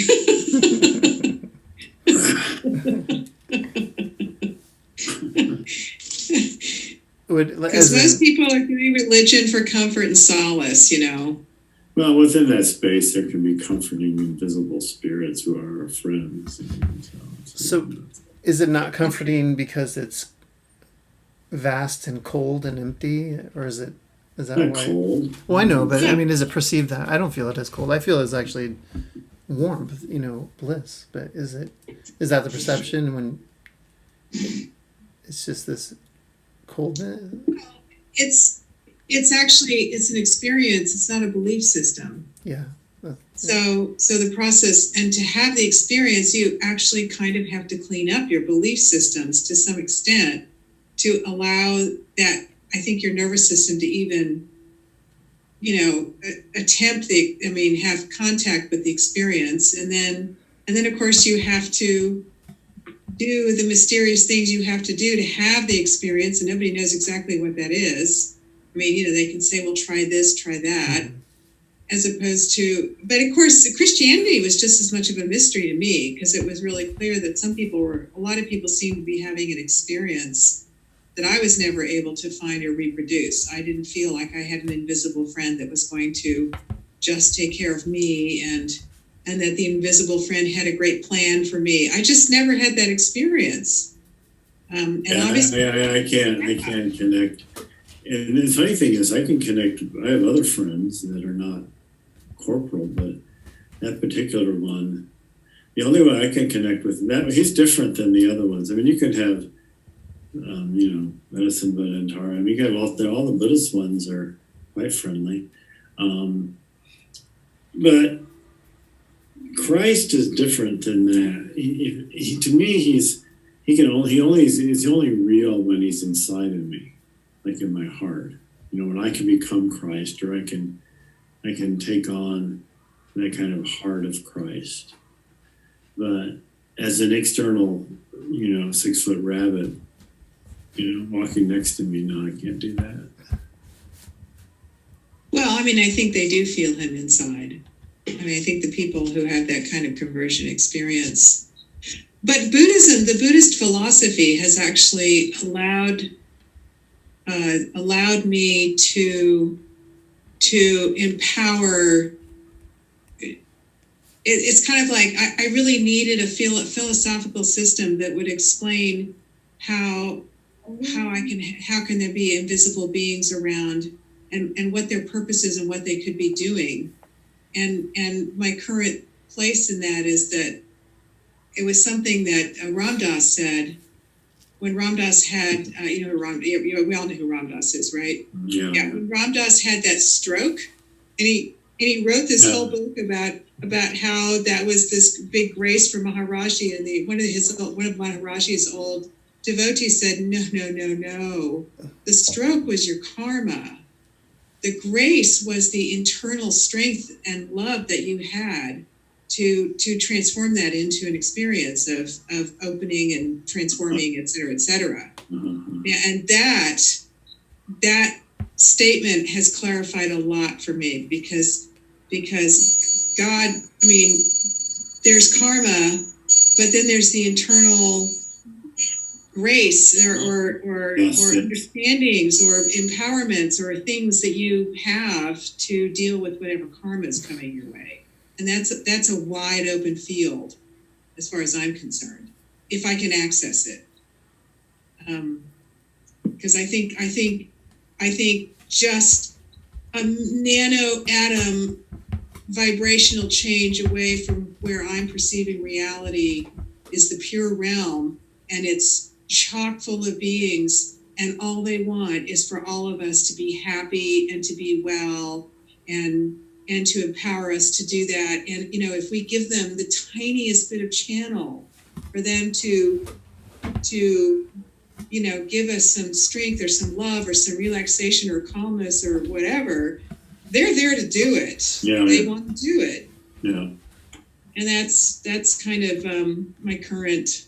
[SPEAKER 4] Because most people are doing religion for comfort and solace,
[SPEAKER 1] Well, within that space, there can be comforting invisible spirits who are our friends.
[SPEAKER 2] So, is it not comforting because it's vast and cold and empty, or is that
[SPEAKER 1] not
[SPEAKER 2] why?
[SPEAKER 1] Cold?
[SPEAKER 2] Well, I know, but I mean, is it perceived that? I don't feel it as cold. I feel it's actually warmth, bliss. But is that the perception when it's just this coldness?
[SPEAKER 4] It's an experience. It's not a belief system.
[SPEAKER 2] Yeah.
[SPEAKER 4] So the process, and to have the experience, you actually kind of have to clean up your belief systems to some extent to allow that, I think, your nervous system to even, attempt have contact with the experience. And then of course you have to do the mysterious things you have to do to have the experience, and nobody knows exactly what that is. I mean, they can say, well, try this, try that, as opposed to, but of course, Christianity was just as much of a mystery to me, because it was really clear that a lot of people seemed to be having an experience that I was never able to find or reproduce. I didn't feel like I had an invisible friend that was going to just take care of me, and that the invisible friend had a great plan for me. I just never had that experience. Obviously,
[SPEAKER 1] I can't connect. And the funny thing is, I can connect. I have other friends that are not corporal, but that particular one, the only one I can connect with, he's different than the other ones. I mean, you can have, Medicine Buddha and Tara. I mean, you have all the Buddhist ones are quite friendly, but Christ is different than that. To me, he's only real when he's inside of me, like in my heart. When I can become Christ, or I can take on that kind of heart of Christ. But as an external, 6-foot rabbit, walking next to me, no, I can't do that.
[SPEAKER 4] Well, I think they do feel him inside. I think the people who have that kind of conversion experience. But Buddhism, the Buddhist philosophy, has actually allowed me to empower. It's kind of like I really needed a philosophical system that would explain how can there be invisible beings around, and what their purpose is and what they could be doing. And my current place in that is that it was something that Ram Dass said when Ram Dass had, we all know who Ram Dass is, right?
[SPEAKER 1] Yeah.
[SPEAKER 4] When Ram Dass had that stroke, and he wrote this whole book about how that was this big grace for Maharaji, and one of Maharaji's old devotees said, no, the stroke was your karma. The grace was the internal strength and love that you had to transform that into an experience of opening and transforming, et cetera, et cetera. And that statement has clarified a lot for me because God, I mean, there's karma, but then there's the internal grace or understandings or empowerments or things that you have to deal with whatever karma is coming your way. And that's a wide open field as far as I'm concerned, if I can access it. Because I think just a nano atom vibrational change away from where I'm perceiving reality is the pure realm, and it's chock full of beings, and all they want is for all of us to be happy and to be well and to empower us to do that. And if we give them the tiniest bit of channel for them to give us some strength or some love or some relaxation or calmness or whatever, they're there to do it.
[SPEAKER 1] Yeah,
[SPEAKER 4] they want to do it.
[SPEAKER 1] Yeah.
[SPEAKER 4] And that's kind of my current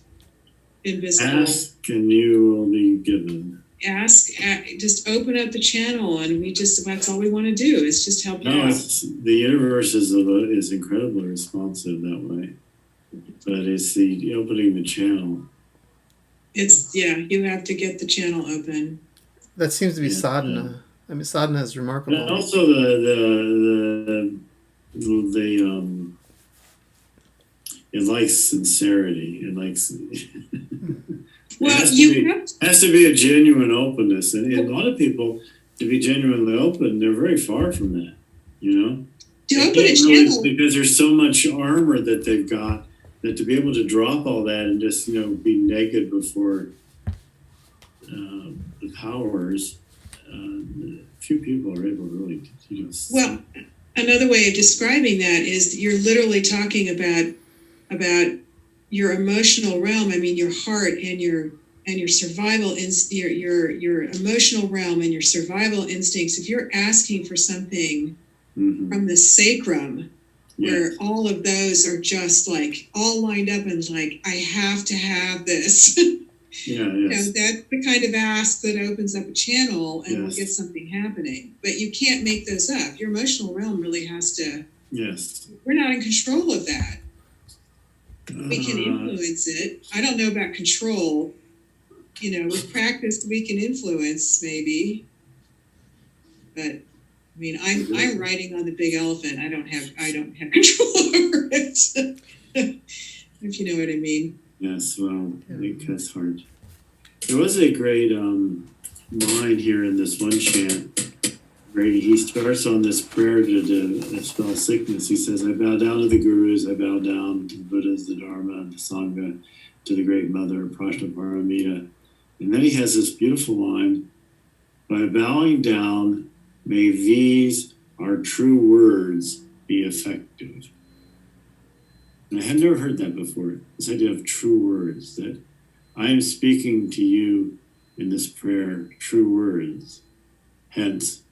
[SPEAKER 4] invisible.
[SPEAKER 1] Ask and you will be given.
[SPEAKER 4] Just open up the channel, and that's all we want to do is just help you out.
[SPEAKER 1] The universe is incredibly responsive that way, but it's the opening the channel. You have to get the channel open.
[SPEAKER 2] That seems to be sadhana. I mean, sadhana is remarkable.
[SPEAKER 1] And also it likes sincerity. It likes. Has to be a genuine openness, and a lot of people, to be genuinely open, they're very far from that.
[SPEAKER 4] To open a channel
[SPEAKER 1] because there's so much armor that they've got, that to be able to drop all that and just be naked before the powers, few people are able to really
[SPEAKER 4] Well, another way of describing that is you're literally talking about your emotional realm. I mean, your heart and your survival your emotional realm and your survival instincts. If you're asking for something from the sacrum, where all of those are just like all lined up and like, I have to have this. That's the kind of ask that opens up a channel and will get something happening. But you can't make those up. Your emotional realm really has to.
[SPEAKER 1] Yes.
[SPEAKER 4] We're not in control of that. We can influence it. I don't know about control. With practice, we can influence maybe. But I mean, I'm riding on the big elephant. I don't have control over it. If you know what I mean.
[SPEAKER 1] Yes, well, I think that's hard. There was a great line here in this one chant. He starts on this prayer to dispel sickness. He says, I bow down to the Gurus, I bow down to the Buddhas, the Dharma, the Sangha, to the Great Mother, Prajnaparamita. And then he has this beautiful line, by bowing down, may these, our true words, be effective. And I had never heard that before, this idea of true words, that I am speaking to you in this prayer, true words. Hence,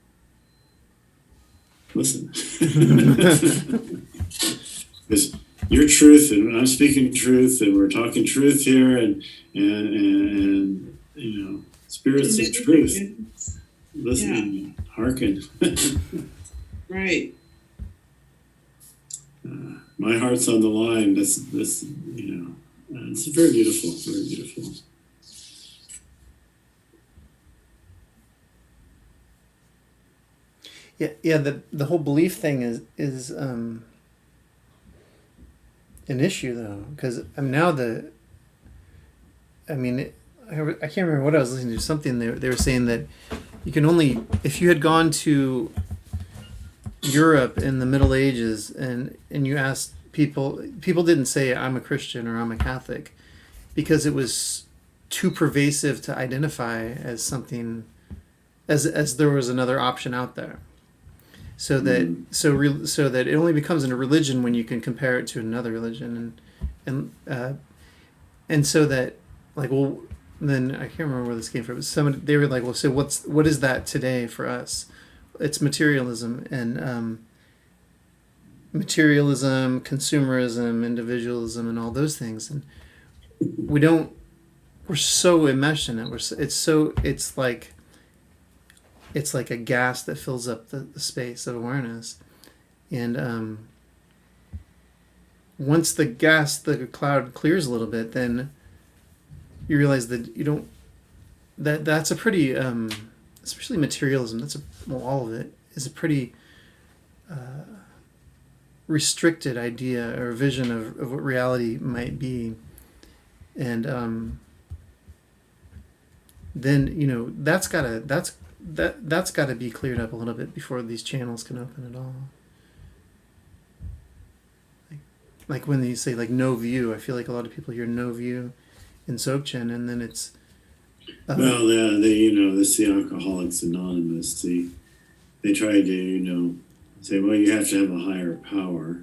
[SPEAKER 1] listen. Because your truth, and I'm speaking truth, and we're talking truth here, and spirits of truth. Listen, hearken.
[SPEAKER 4] Right.
[SPEAKER 1] My heart's on the line. This, it's very beautiful, very beautiful.
[SPEAKER 2] Yeah. The whole belief thing is an issue though, because I can't remember what I was listening to. Something they were saying that you can only, if you had gone to Europe in the Middle Ages and you asked people didn't say I'm a Christian or I'm a Catholic because it was too pervasive to identify as something, as there was another option out there. So that so that it only becomes a religion when you can compare it to another religion, and so that then I can't remember where this came from. But they were like, well, so what is that today for us? It's materialism, materialism, consumerism, individualism, and all those things, and we don't. We're so enmeshed in it. It's like a gas that fills up the space of awareness, and once the cloud clears a little bit, then you realize that you don't. That's a pretty, especially materialism. All of it is a pretty restricted idea or vision of what reality might be, and then that's gotta be cleared up a little bit before these channels can open at all. Like when you say like no view, I feel like a lot of people hear no view in Dzogchen, and then it's
[SPEAKER 1] Well, this the Alcoholics Anonymous. They try to say, well, you have to have a higher power,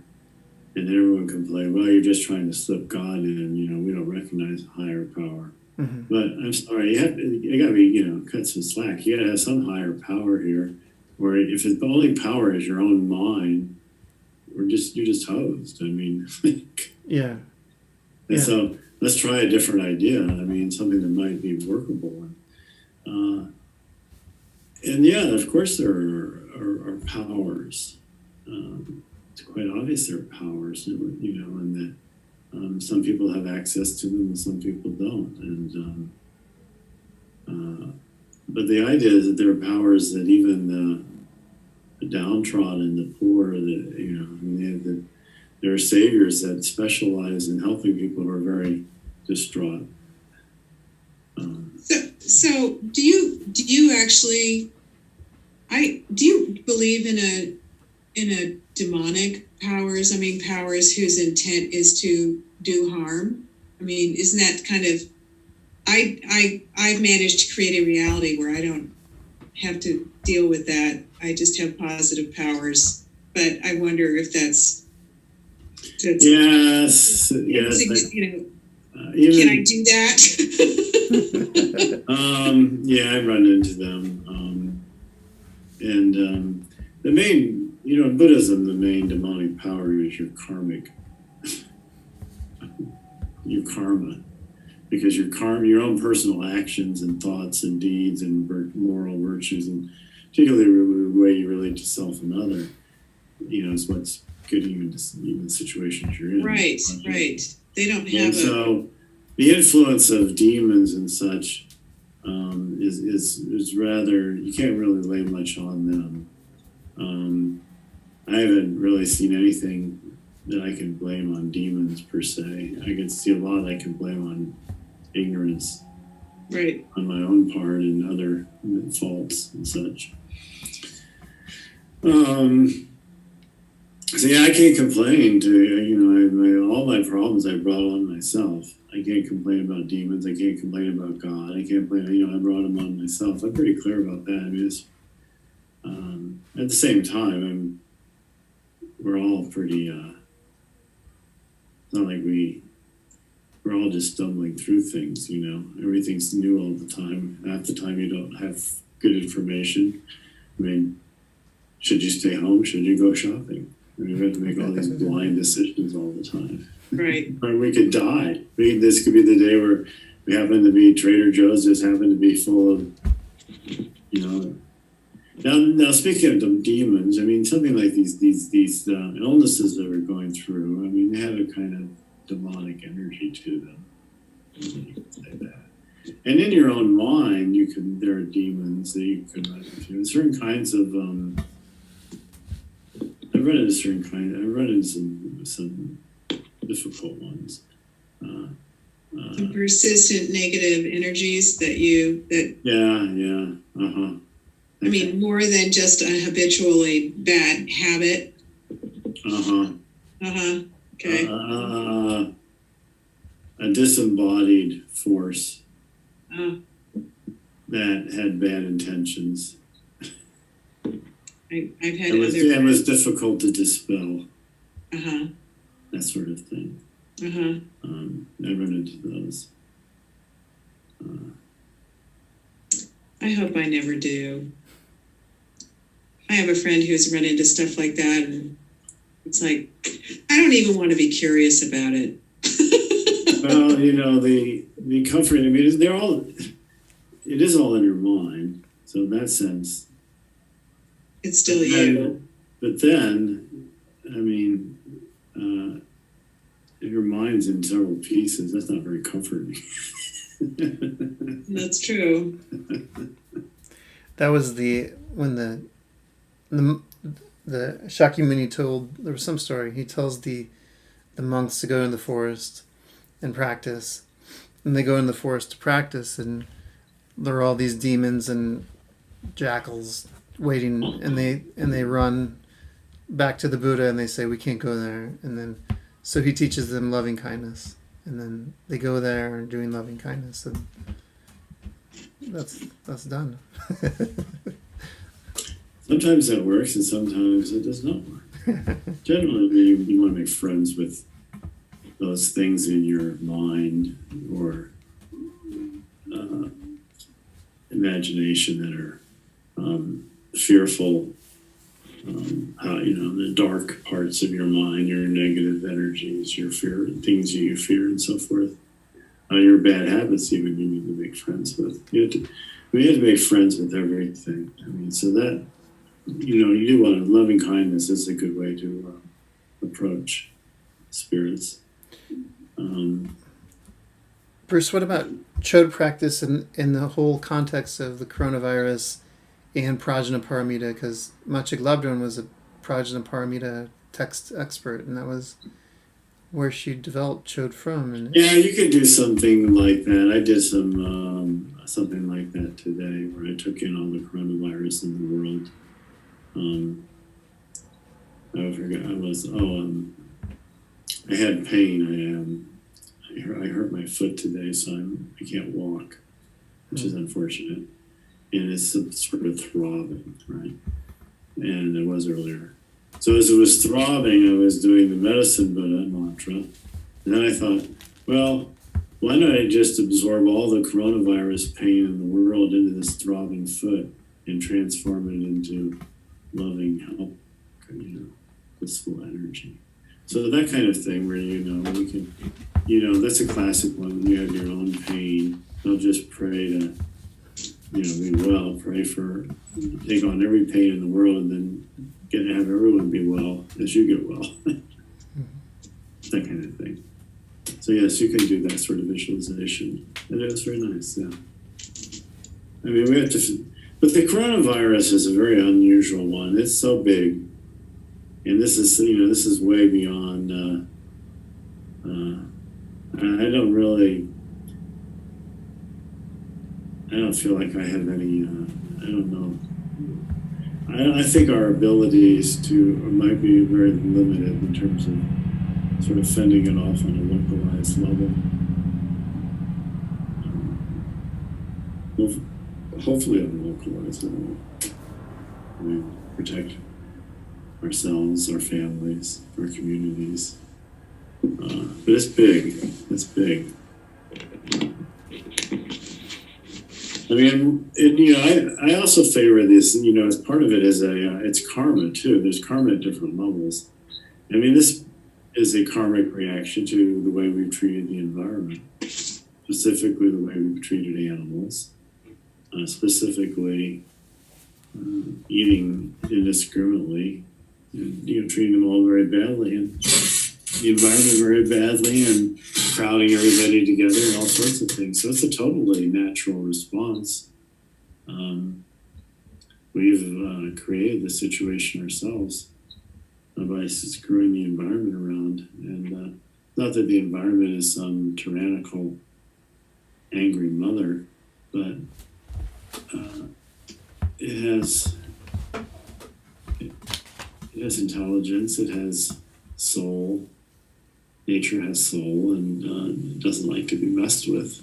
[SPEAKER 1] and everyone can play, well, you're just trying to slip God in. We don't recognize a higher power.
[SPEAKER 2] mm-hmm.
[SPEAKER 1] But I'm sorry, you got to be cut some slack. You got to have some higher power here. Where if the only power is your own mind, you're just hosed. I mean,
[SPEAKER 2] Yeah.
[SPEAKER 1] And so let's try a different idea. I mean, something that might be workable. And yeah, of course there are powers. It's quite obvious there are powers, and that some people have access to them and some people don't. But the idea is that there are powers that even the downtrodden, the poor, there are saviors that specialize in helping people who are very distraught.
[SPEAKER 4] So do you actually? Do you believe in a demonic powers? I mean, powers whose intent is to do harm. I mean, isn't that kind of? I've managed to create a reality where I don't have to deal with that. I just have positive powers, but I wonder if that's
[SPEAKER 1] yes.
[SPEAKER 4] Can I do that?
[SPEAKER 1] Yeah, I run into them. And the main, in Buddhism, the main demonic power is your karma, because your own personal actions and thoughts and deeds and moral virtues, and particularly the way you relate to self and other, is what's getting you into even situations you're in.
[SPEAKER 4] Right. They don't have
[SPEAKER 1] so the influence of demons and such is rather, you can't really lay much on them. I haven't really seen anything that I can blame on demons per se. I can see a lot I can blame on ignorance,
[SPEAKER 4] right,
[SPEAKER 1] on my own part and other faults and such. So yeah, I can't complain. All my problems I brought on myself. I can't complain about demons. I can't complain about God. I can't complain. I brought them on myself. I'm pretty clear about that. I mean, at the same time, we're all pretty. It's not like we're all just stumbling through things. Everything's new all the time. Half the time, you don't have good information. I mean, should you stay home? Should you go shopping? We have to make all these blind decisions all the time.
[SPEAKER 4] right.
[SPEAKER 1] Or we could die. This could be the day where we happen to be Trader Joe's just happen to be full of, Now speaking of the demons, I mean, something like these illnesses that we're going through. I mean, they have a kind of demonic energy to them. You can say that. And in your own mind, there are demons that you can run into. Certain kinds of I've run into some difficult ones.
[SPEAKER 4] Some persistent negative energies that.
[SPEAKER 1] Yeah.
[SPEAKER 4] I mean, more than just a habitually bad habit. Okay.
[SPEAKER 1] A disembodied force that had bad intentions.
[SPEAKER 4] I've had
[SPEAKER 1] It was difficult to dispel.
[SPEAKER 4] Uh-huh.
[SPEAKER 1] That sort of thing.
[SPEAKER 4] Uh-huh.
[SPEAKER 1] I run into those.
[SPEAKER 4] I hope I never do. I have a friend who's run into stuff like that, and It's like, I don't even want to be curious about it.
[SPEAKER 1] Well, you know, the comfort, I mean, it is all in your mind. So in that sense,
[SPEAKER 4] It's still you.
[SPEAKER 1] but then, I mean, if your mind's in several pieces, that's not very comforting.
[SPEAKER 4] That's true.
[SPEAKER 2] That was when the Shakyamuni told, there was some story, he tells the monks to go in the forest and practice. And they go in the forest to practice, and there are all these demons and jackals waiting, and they run back to the Buddha and they say, we can't go there. And then so he teaches them loving kindness, and then they go there and doing loving kindness, and that's done.
[SPEAKER 1] Sometimes that works and sometimes it does not work. Generally, you want to make friends with those things in your mind or imagination that are fearful. The dark parts of your mind, your negative energies, your fear, things you fear, and so forth. Your bad habits, even, you need to make friends with. We have to make friends with everything. I mean, so that, you do want loving kindness is a good way to approach spirits.
[SPEAKER 2] Bruce, what about Chod practice in the whole context of the coronavirus and Prajnaparamita? Because Machig Labdron was a Prajnaparamita text expert, and that was where she developed Chod from. And
[SPEAKER 1] yeah, you could do something like that. I did something like that today, where I took in all the coronavirus in the world. I had pain. I hurt my foot today, so I can't walk, which is unfortunate. And it's sort of throbbing, right? And it was earlier. So as it was throbbing, I was doing the medicine Buddha mantra. And then I thought, well, why don't I just absorb all the coronavirus pain in the world into this throbbing foot and transform it into loving help, blissful energy. So that kind of thing where, we can, that's a classic one. When you have your own pain, don't just pray to, be well. Pray for, take on every pain in the world and then have everyone be well as you get well. That kind of thing. So yes, you can do that sort of visualization. And it was very nice, yeah. I mean, we have to, but the coronavirus is a very unusual one. It's so big. And this is way beyond, I don't feel like I have any, I don't know. I think our abilities might be very limited in terms of sort of fending it off on a localized level. Hopefully on a localized level. We protect ourselves, our families, our communities. But it's big. It's big. I mean, I also favor this, as part of it is it's karma too. There's karma at different levels. I mean, this is a karmic reaction to the way we've treated the environment, specifically the way we've treated animals, specifically eating indiscriminately, and, treating them all very badly, and the environment very badly, and crowding everybody together and all sorts of things. So it's a totally natural response. We've created the situation ourselves by screwing the environment around. And not that the environment is some tyrannical, angry mother, but it has intelligence, it has soul. Nature has soul, and it doesn't like to be messed with,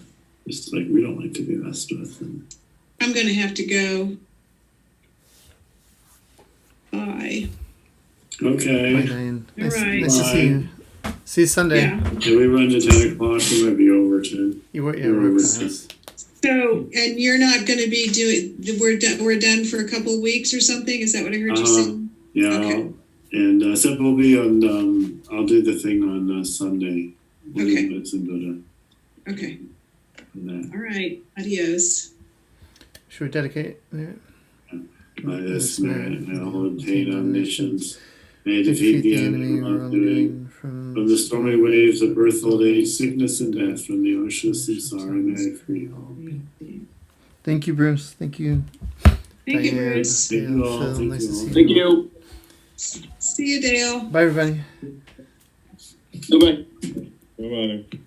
[SPEAKER 1] just like we don't like to be messed with. And
[SPEAKER 4] I'm going to have to go. Bye.
[SPEAKER 1] okay.
[SPEAKER 2] Bye, Diane. Nice,
[SPEAKER 4] All right.
[SPEAKER 2] nice to see you. See you Sunday.
[SPEAKER 4] Yeah.
[SPEAKER 1] Can we run to 10 o'clock? We might be over 10.
[SPEAKER 2] You were, yeah,
[SPEAKER 1] You're
[SPEAKER 2] we're
[SPEAKER 1] over
[SPEAKER 2] at the
[SPEAKER 1] 10.
[SPEAKER 2] house.
[SPEAKER 4] So, and you're not going to be doing, we're done for a couple of weeks or something? Is that what I heard you say?
[SPEAKER 1] Yeah,
[SPEAKER 4] Okay.
[SPEAKER 1] And so we'll be on. I'll do the thing on Sunday.
[SPEAKER 4] Okay.
[SPEAKER 1] And go to
[SPEAKER 4] Okay.
[SPEAKER 1] that.
[SPEAKER 4] All right. Adios.
[SPEAKER 2] Should we dedicate it?
[SPEAKER 1] By this merit, I will obtain omniscience. May defeat the enemy wrongdoing. From the stormy waves of birth, old age, sickness, and death, from the ocean of samsara, may I free all.
[SPEAKER 2] Thank you, Bruce. Thank you.
[SPEAKER 4] Thank you,
[SPEAKER 2] Diane.
[SPEAKER 4] Bruce.
[SPEAKER 1] Thank you all.
[SPEAKER 2] Phil,
[SPEAKER 1] Thank
[SPEAKER 2] nice
[SPEAKER 1] you
[SPEAKER 2] to
[SPEAKER 1] all.
[SPEAKER 2] see
[SPEAKER 5] Thank you.
[SPEAKER 4] See you, Dale.
[SPEAKER 2] Bye, everybody.
[SPEAKER 5] Goodbye.
[SPEAKER 6] Bye-bye.